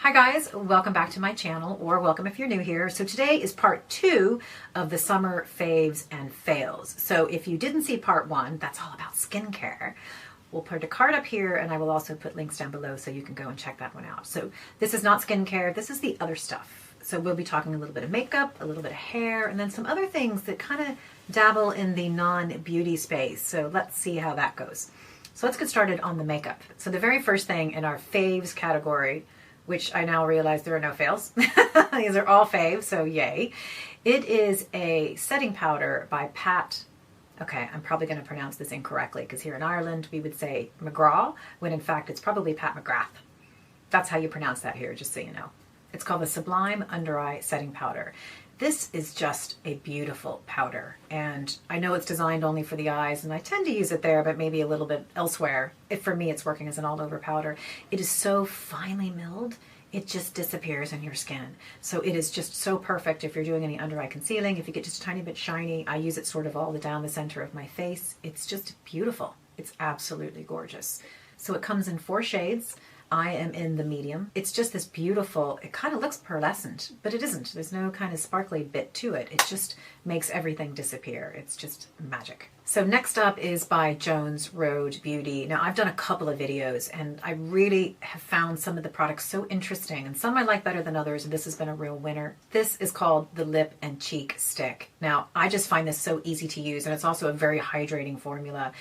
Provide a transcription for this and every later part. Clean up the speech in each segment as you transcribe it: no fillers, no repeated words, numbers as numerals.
Hi guys, welcome back to my channel, or welcome if you're new here. So today is part 2 of the summer faves and fails. So if you didn't see part 1, that's all about skincare. We'll put a card up here and I will also put links down below so you can go and check that one out. So this is not skincare, this is the other stuff. So we'll be talking a little bit of makeup, a little bit of hair, and then some other things that kind of dabble in the non-beauty space. So let's see how that goes. So let's get started on the makeup. So the very first thing in our faves category, which I now realize there are no fails. These are all faves, so yay. It is a setting powder by Pat. Okay, I'm probably going to pronounce this incorrectly because here in Ireland we would say McGrath, when in fact it's probably Pat McGrath. That's how you pronounce that here, just so you know. It's called the Sublime Under Eye Setting Powder. This is just a beautiful powder, and I know it's designed only for the eyes, and I tend to use it there, but maybe a little bit elsewhere. For me, it's working as an all-over powder. It is so finely milled, it just disappears in your skin. So it is just so perfect if you're doing any under-eye concealing. If you get just a tiny bit shiny, I use it sort of all down the center of my face. It's just beautiful. It's absolutely gorgeous. So it comes in 4 shades. I am in the medium. It's just this beautiful, it kind of looks pearlescent, but it isn't. There's no kind of sparkly bit to it. It just makes everything disappear. It's just magic. So next up is by Jones Road Beauty. Now I've done a couple of videos and I really have found some of the products so interesting, and some I like better than others, and this has been a real winner. This is called the Lip and Cheek Stick. Now I just find this so easy to use, and it's also a very hydrating formula.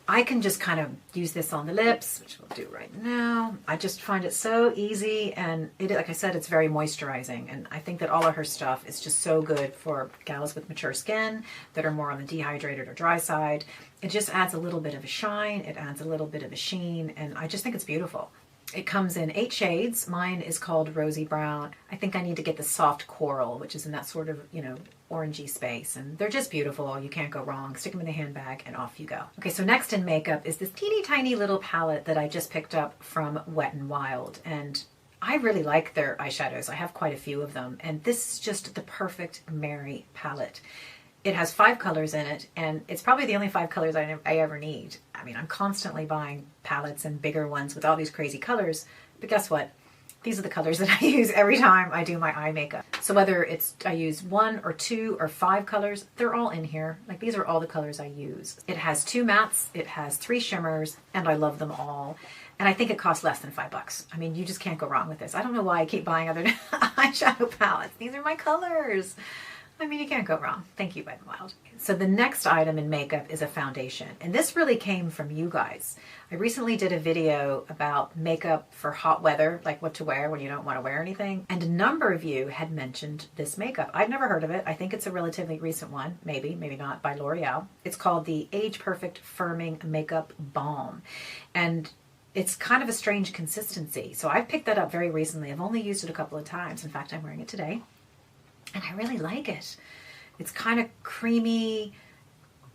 I can just kind of use this on the lips, which we'll do right now. I just find it so easy, and it, like I said, it's very moisturizing, and I think that all of her stuff is just so good for gals with mature skin that are more on the dehydrated or dry side. It just adds a little bit of a shine, it adds a little bit of a sheen, and I just think it's beautiful. It comes in 8 shades. Mine is called Rosy Brown. I think I need to get the soft coral, which is in that sort of, you know, orangey space. And they're just beautiful. You can't go wrong. Stick them in the handbag and off you go. Okay, so next in makeup is this teeny tiny little palette that I just picked up from Wet n Wild. And I really like their eyeshadows. I have quite a few of them. And this is just the perfect Mary palette. It has 5 colors in it, and it's probably the only 5 colors I ever need. I mean, I'm constantly buying palettes and bigger ones with all these crazy colors, but guess what? These are the colors that I use every time I do my eye makeup. So whether it's I use 1 or 2 or 5 colors, they're all in here. Like, these are all the colors I use. It has 2 mattes, it has 3 shimmers, and I love them all. And I think it costs less than $5. I mean, you just can't go wrong with this. I don't know why I keep buying other eyeshadow palettes. These are my colors. I mean, you can't go wrong. Thank you, Wet n Wild. So the next item in makeup is a foundation. And this really came from you guys. I recently did a video about makeup for hot weather, like what to wear when you don't want to wear anything. And a number of you had mentioned this makeup. I'd never heard of it. I think it's a relatively recent one, maybe, maybe not, by L'Oreal. It's called the Age Perfect Firming Makeup Balm. And it's kind of a strange consistency. So I picked that up very recently. I've only used it a couple of times. In fact, I'm wearing it today. And I really like it. It's kind of creamy,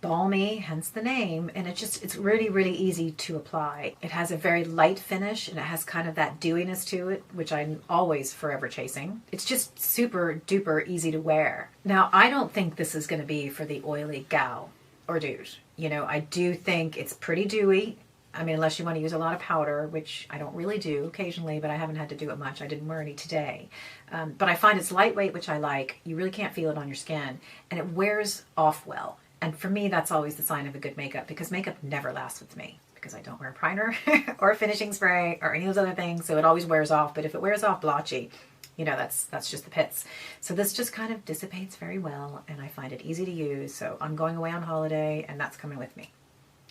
balmy, hence the name, and it's really, really easy to apply. It has a very light finish, and it has kind of that dewiness to it, which I'm always forever chasing. It's just super duper easy to wear. Now, I don't think this is going to be for the oily gal or dude. You know, I do think it's pretty dewy. I mean, unless you want to use a lot of powder, which I don't really do occasionally, but I haven't had to do it much. I didn't wear any today. But I find it's lightweight, which I like. You really can't feel it on your skin, and it wears off well. And for me, that's always the sign of a good makeup, because makeup never lasts with me, because I don't wear primer or finishing spray or any of those other things, so it always wears off. But if it wears off blotchy, you know, that's just the pits. So this just kind of dissipates very well, and I find it easy to use. So I'm going away on holiday, and that's coming with me.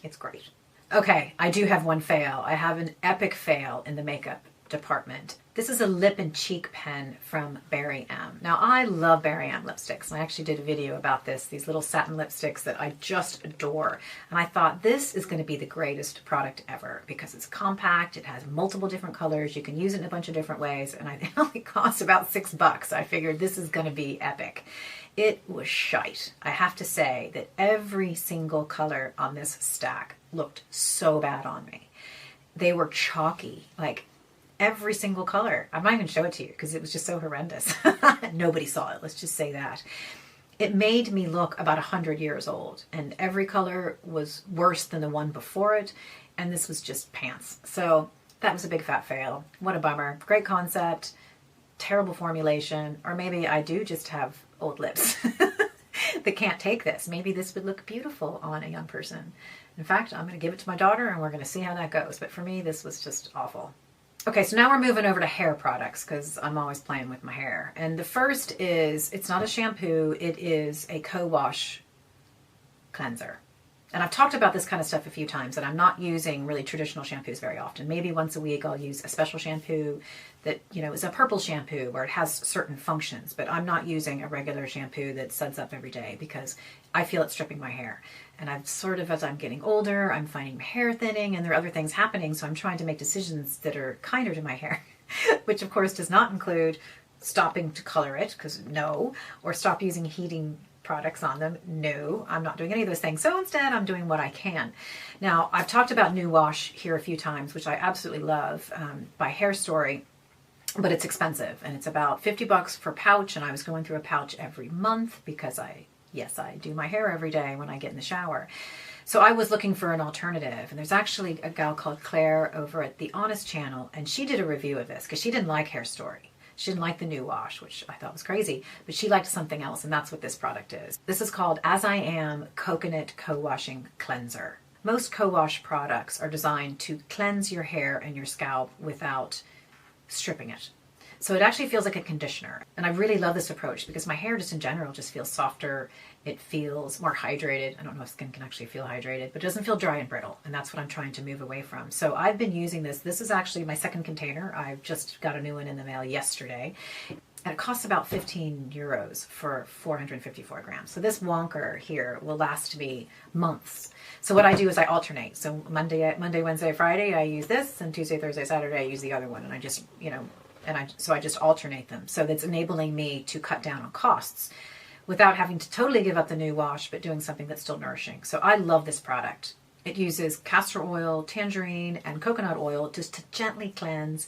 It's great. Okay, I do have one fail. I have an epic fail in the makeup department. This is a lip and cheek pen from Barry M. Now, I love Barry M lipsticks, and I actually did a video about this, these little satin lipsticks that I just adore. And I thought this is going to be the greatest product ever because it's compact, it has multiple different colors, you can use it in a bunch of different ways, and it only costs about $6. I figured this is going to be epic. It was shite. I have to say that every single color on this stack looked so bad on me. They were chalky, like every single color. I'm not even going to show it to you because it was just so horrendous. Nobody saw it, let's just say that. It made me look about 100 years old, and every color was worse than the one before it, and this was just pants. So That was a big fat fail. What a bummer. Great concept, terrible formulation, or maybe I do just have old lips that can't take this. Maybe this would look beautiful on a young person. In fact, I'm going to give it to my daughter and we're going to see how that goes. But for me, this was just awful. Okay, so now we're moving over to hair products because I'm always playing with my hair. And the first is, it's not a shampoo, it is a co-wash cleanser. And I've talked about this kind of stuff a few times, and I'm not using really traditional shampoos very often. Maybe once a week I'll use a special shampoo that, you know, is a purple shampoo where it has certain functions, but I'm not using a regular shampoo that suds up every day because I feel it stripping my hair. And I've sort of, as I'm getting older, I'm finding my hair thinning and there are other things happening, so I'm trying to make decisions that are kinder to my hair, which of course does not include stopping to color it, because no, or stop using heating products on them. No, I'm not doing any of those things. So instead, I'm doing what I can. Now, I've talked about New Wash here a few times, which I absolutely love, by Hair Story, but it's expensive and it's about $50 per pouch. And I was going through a pouch every month because I do my hair every day when I get in the shower. So I was looking for an alternative, and there's actually a gal called Claire over at the Honest channel, and she did a review of this because she didn't like Hair Story. She didn't like the New Wash, which I thought was crazy, but she liked something else, and that's what this product is. This is called As I Am Coconut Co-Washing Cleanser. Most co-wash products are designed to cleanse your hair and your scalp without stripping it. So it actually feels like a conditioner. And I really love this approach because my hair just in general just feels softer. It feels more hydrated. I don't know if skin can actually feel hydrated, but it doesn't feel dry and brittle. And that's what I'm trying to move away from. So I've been using this. This is actually my second container. I've just got a new one in the mail yesterday. And it costs about 15 euros for 454 grams. So this wonker here will last me months. So what I do is I alternate. So Monday, Wednesday, Friday, I use this, and Tuesday, Thursday, Saturday, I use the other one. And I just, so I just alternate them. So that's enabling me to cut down on costs without having to totally give up the New Wash, but doing something that's still nourishing. So I love this product. It uses castor oil, tangerine, and coconut oil just to gently cleanse.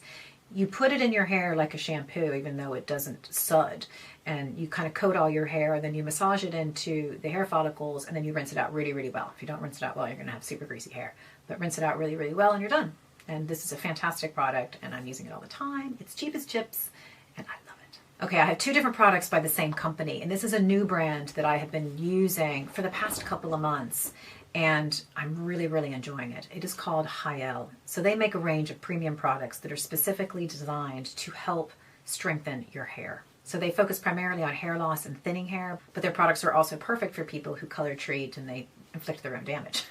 You put it in your hair like a shampoo, even though it doesn't sud. And you kind of coat all your hair, and then you massage it into the hair follicles, and then you rinse it out really, really well. If you don't rinse it out well, you're going to have super greasy hair. But rinse it out really, really well, and you're done. And this is a fantastic product, and I'm using it all the time. It's cheap as chips, and I love it. Okay, I have two different products by the same company, and this is a new brand that I have been using for the past couple of months, and I'm really, really enjoying it. It is called Haielle. So they make a range of premium products that are specifically designed to help strengthen your hair. So they focus primarily on hair loss and thinning hair, but their products are also perfect for people who color treat and they inflict their own damage.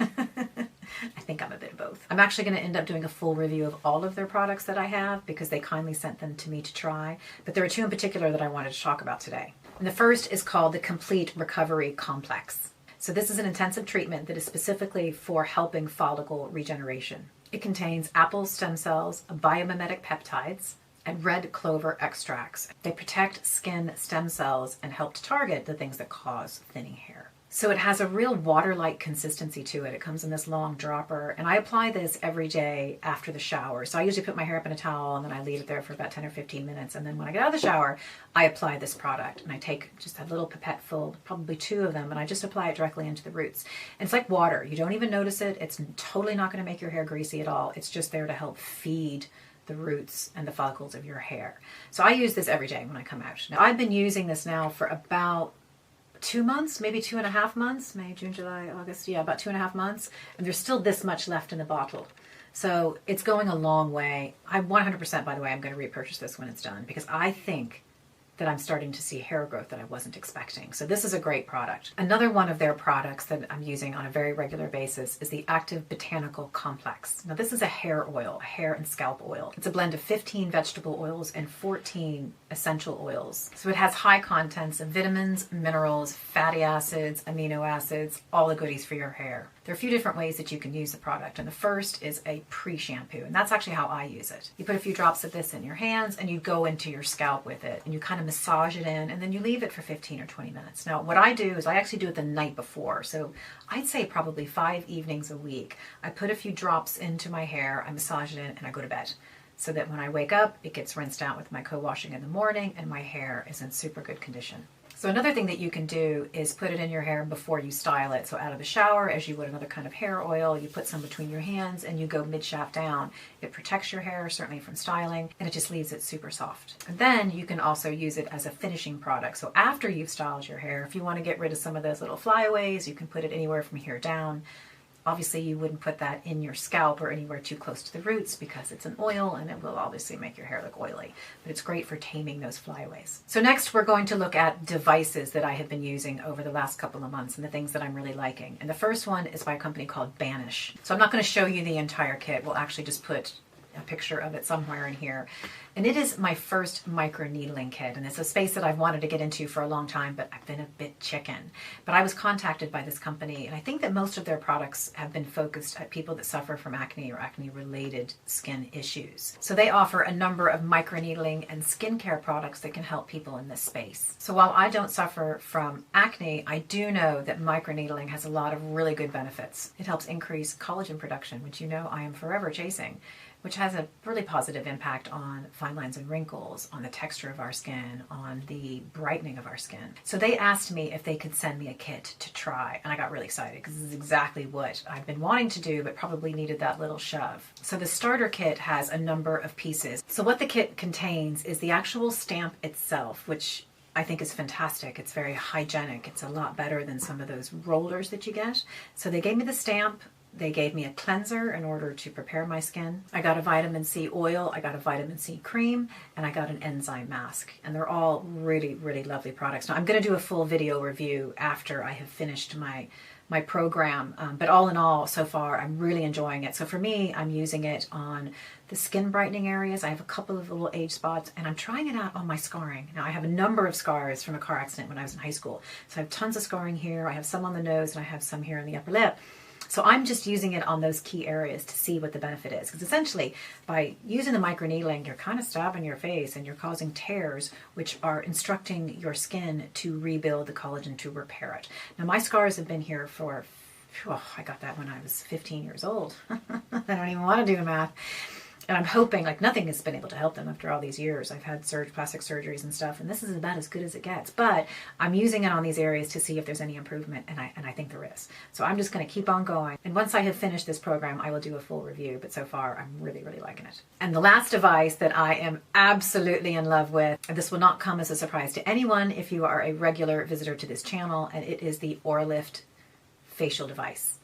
I think I'm a bit of both. I'm actually going to end up doing a full review of all of their products that I have because they kindly sent them to me to try. But there are two in particular that I wanted to talk about today. And the first is called the Complete Recovery Complex. So this is an intensive treatment that is specifically for helping follicle regeneration. It contains apple stem cells, biomimetic peptides, and red clover extracts. They protect skin stem cells and help to target the things that cause thinning hair. So it has a real water-like consistency to it. It comes in this long dropper, and I apply this every day after the shower. So I usually put my hair up in a towel, and then I leave it there for about 10 or 15 minutes. And then when I get out of the shower, I apply this product. And I take just a little pipette full, probably two of them, and I just apply it directly into the roots. And it's like water. You don't even notice it. It's totally not going to make your hair greasy at all. It's just there to help feed the roots and the follicles of your hair. So I use this every day when I come out. Now, I've been using this now for about 2 months, maybe 2.5 months, May, June, July, August, yeah, about 2.5 months. And there's still this much left in the bottle. So it's going a long way. I 100%, by the way, I'm going to repurchase this when it's done because I think that I'm starting to see hair growth that I wasn't expecting. So this is a great product. Another one of their products that I'm using on a very regular basis is the Active Botanical Complex. Now this is a hair oil, a hair and scalp oil. It's a blend of 15 vegetable oils and 14 essential oils. So it has high contents of vitamins, minerals, fatty acids, amino acids, all the goodies for your hair. There are a few different ways that you can use the product, and the first is a pre-shampoo, and that's actually how I use it. You put a few drops of this in your hands, and you go into your scalp with it, and you kind of massage it in, and then you leave it for 15 or 20 minutes. Now, what I do is I actually do it the night before, so I'd say probably 5 evenings a week. I put a few drops into my hair, I massage it in, and I go to bed, so that when I wake up, it gets rinsed out with my co-washing in the morning, and my hair is in super good condition. So another thing that you can do is put it in your hair before you style it. So out of the shower, as you would another kind of hair oil, you put some between your hands and you go mid-shaft down. It protects your hair, certainly from styling, and it just leaves it super soft. And then you can also use it as a finishing product. So after you've styled your hair, if you want to get rid of some of those little flyaways, you can put it anywhere from here down. Obviously, you wouldn't put that in your scalp or anywhere too close to the roots because it's an oil and it will obviously make your hair look oily. But it's great for taming those flyaways. So next, we're going to look at devices that I have been using over the last couple of months and the things that I'm really liking. And the first one is by a company called Banish. So I'm not going to show you the entire kit. We'll actually just put a picture of it somewhere in here. And it is my first micro needling kit, and it's a space that I've wanted to get into for a long time, but I've been a bit chicken. But I was contacted by this company, and I think that most of their products have been focused at people that suffer from acne or acne-related skin issues. So they offer a number of micro needling and skincare products that can help people in this space. So while I don't suffer from acne, I do know that micro needling has a lot of really good benefits. It helps increase collagen production, which you know I am forever chasing, which has a really positive impact on fine lines and wrinkles, on the texture of our skin, on the brightening of our skin. So they asked me if they could send me a kit to try, and I got really excited because this is exactly what I've been wanting to do, but probably needed that little shove. So the starter kit has a number of pieces. So what the kit contains is the actual stamp itself, which I think is fantastic. It's very hygienic. It's a lot better than some of those rollers that you get. So they gave me the stamp. They gave me a cleanser in order to prepare my skin. I got a vitamin C oil, I got a vitamin C cream, and I got an enzyme mask. And they're all really, really lovely products. Now, I'm going to do a full video review after I have finished my program. But all in all, so far, I'm really enjoying it. So for me, I'm using it on the skin brightening areas. I have a couple of little age spots, and I'm trying it out on my scarring. Now, I have a number of scars from a car accident when I was in high school. So I have tons of scarring here. I have some on the nose, and I have some here on the upper lip. So I'm just using it on those key areas to see what the benefit is. Because essentially, by using the microneedling, you're kind of stabbing your face and you're causing tears, which are instructing your skin to rebuild the collagen to repair it. Now, my scars have been here for, I got that when I was 15 years old. I don't even want to do the math. And I'm hoping, like, nothing has been able to help them after all these years. I've had plastic surgeries and stuff, and this is about as good as it gets. But I'm using it on these areas to see if there's any improvement, and I think there is. So I'm just going to keep on going. And once I have finished this program, I will do a full review. But so far, I'm really, really liking it. And the last device that I am absolutely in love with, this will not come as a surprise to anyone if you are a regular visitor to this channel, and it is the Oralift facial device.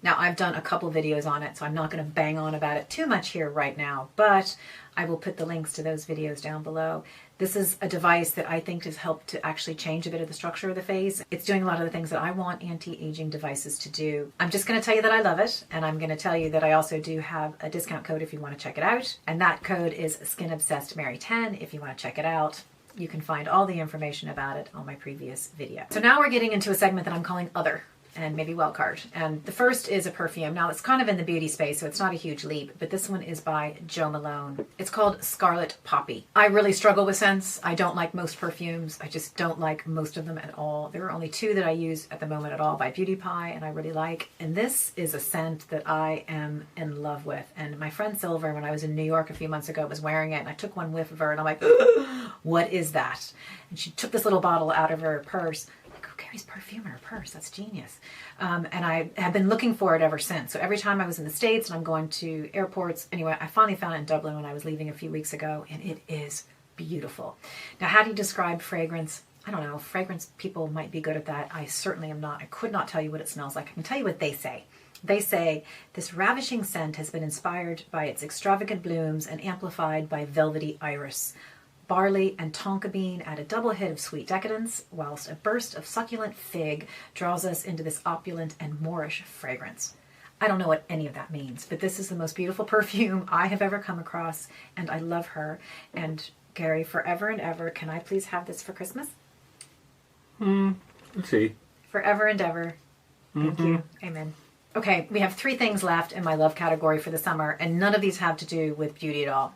Now, I've done a couple videos on it, so I'm not going to bang on about it too much here right now, but I will put the links to those videos down below. This is a device that I think has helped to actually change a bit of the structure of the face. It's doing a lot of the things that I want anti-aging devices to do. I'm just going to tell you that I love it, and I'm going to tell you that I also do have a discount code if you want to check it out, and that code is SkinObsessedMary10 if you want to check it out. You can find all the information about it on my previous video. So now we're getting into a segment that I'm calling Other, and maybe wildcard. And the first is a perfume. Now, it's kind of in the beauty space, so it's not a huge leap, but this one is by Jo Malone. It's called Scarlet Poppy. I really struggle with scents. I don't like most perfumes. I just don't like most of them at all. There are only two that I use at the moment at all by Beauty Pie, and I really like. And this is a scent that I am in love with. And my friend Silver, when I was in New York a few months ago, was wearing it, and I took one whiff of her, and I'm like, what is that? And she took this little bottle out of her purse. Carries perfume in her purse. That's genius. And I have been looking for it ever since. So every time I was in the States and I'm going to airports, anyway, I finally found it in Dublin when I was leaving a few weeks ago, and it is beautiful. Now, how do you describe fragrance? I don't know. Fragrance people might be good at that. I certainly am not. I could not tell you what it smells like. I can tell you what they say. They say, this ravishing scent has been inspired by its extravagant blooms and amplified by velvety iris. Barley and tonka bean add a double hit of sweet decadence, whilst a burst of succulent fig draws us into this opulent and Moorish fragrance. I don't know what any of that means, but this is the most beautiful perfume I have ever come across, and I love her. And Gary, forever and ever, can I please have this for Christmas? Let's see. Forever and ever. Thank you. Amen. Okay, we have 3 things left in my love category for the summer, and none of these have to do with beauty at all.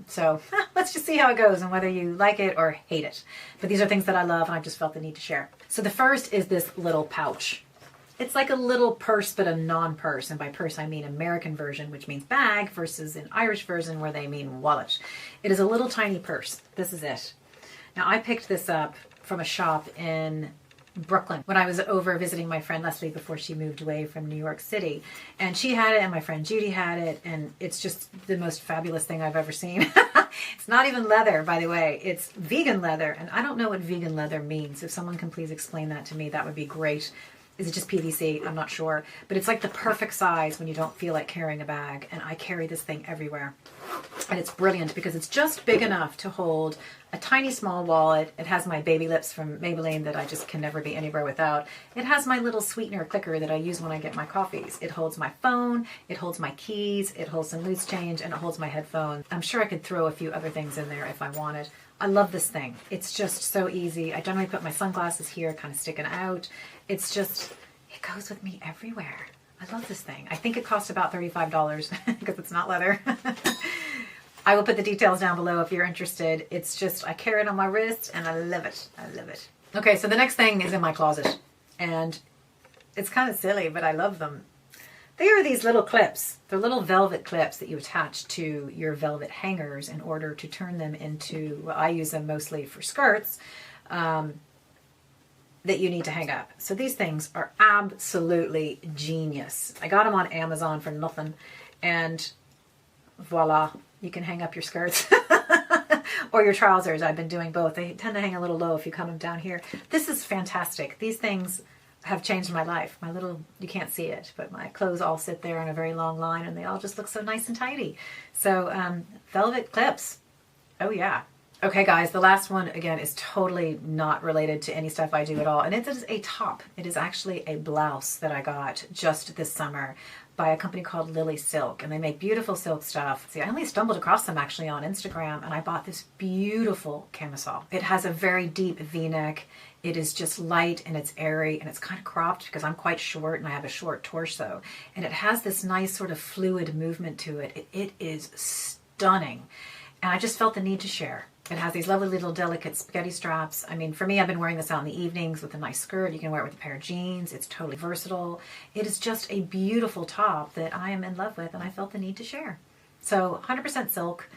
So let's just see how it goes and whether you like it or hate it. But these are things that I love, and I just felt the need to share. So the first is this little pouch. It's like a little purse, but a non-purse. And by purse, I mean American version, which means bag, versus an Irish version where they mean wallet. It is a little tiny purse. This is it. Now I picked this up from a shop in Brooklyn when I was over visiting my friend Leslie before she moved away from New York City, and she had it and my friend Judy had it, and it's just the most fabulous thing I've ever seen. It's not even leather, by the way. It's vegan leather, and I don't know what vegan leather means. If someone can please explain that to me, that would be great. Is it just PVC? I'm not sure. But it's like the perfect size when you don't feel like carrying a bag. And I carry this thing everywhere. And it's brilliant because it's just big enough to hold a tiny small wallet. It has my baby lips from Maybelline that I just can never be anywhere without. It has my little sweetener clicker that I use when I get my coffees. It holds my phone. It holds my keys. It holds some loose change. And it holds my headphones. I'm sure I could throw a few other things in there if I wanted. I love this thing. It's just so easy. I generally put my sunglasses here, kind of sticking out. It's just, it goes with me everywhere. I love this thing. I think it cost about $35 because it's not leather. I will put the details down below if you're interested. It's just, I carry it on my wrist and I love it. I love it. Okay, so the next thing is in my closet. And it's kind of silly, but I love them. They are these little clips. They're little velvet clips that you attach to your velvet hangers in order to turn them into, well, I use them mostly for skirts, that you need to hang up. So these things are absolutely genius. I got them on Amazon for nothing, and voila, you can hang up your skirts or your trousers. I've been doing both. They tend to hang a little low if you come them down here. This is fantastic. These things have changed my life. My little, you can't see it, but my clothes all sit there in a very long line and they all just look so nice and tidy. So velvet clips. Oh yeah. Okay guys, the last one again is totally not related to any stuff I do at all. And it is a top. It is actually a blouse that I got just this summer by a company called Lilysilk, and they make beautiful silk stuff. See, I only stumbled across them actually on Instagram, and I bought this beautiful camisole. It has a very deep V-neck. It is just light and it's airy and it's kind of cropped because I'm quite short and I have a short torso. And it has this nice sort of fluid movement to it. It is stunning. And I just felt the need to share. It has these lovely little delicate spaghetti straps. I mean, for me, I've been wearing this out in the evenings with a nice skirt. You can wear it with a pair of jeans. It's totally versatile. It is just a beautiful top that I am in love with and I felt the need to share. So 100% silk.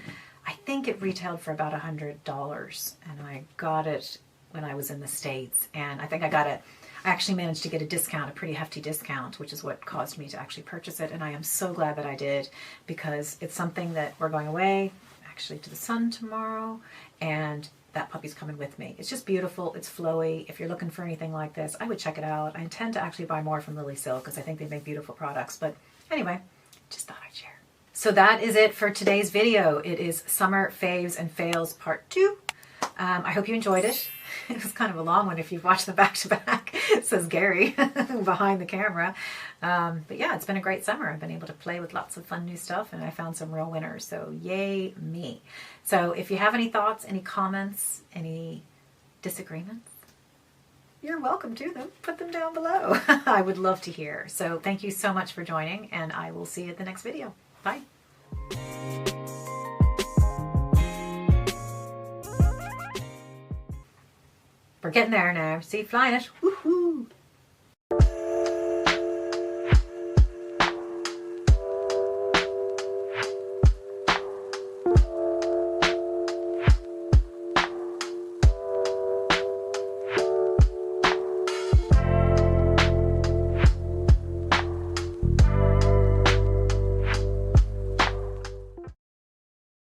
I think it retailed for about $100 and I got it when I was in the States. And I think I actually managed to get a discount, a pretty hefty discount, which is what caused me to actually purchase it. And I am so glad that I did because it's something that we're going away actually to the sun tomorrow, and that puppy's coming with me. It's just beautiful. It's flowy. If you're looking for anything like this, I would check it out. I intend to actually buy more from Lilysilk because I think they make beautiful products. But anyway, just thought I'd share. So that is it for today's video. It is Summer Faves and Fails Part 2. I hope you enjoyed it. It was kind of a long one if you've watched them back to back. It says Gary behind the camera. But yeah, it's been a great summer. I've been able to play with lots of fun new stuff and I found some real winners. So yay me. So if you have any thoughts, any comments, any disagreements, you're welcome to them. Put them down below. I would love to hear. So thank you so much for joining and I will see you at the next video. Bye. We're getting there now. See, flying it. Woo-hoo.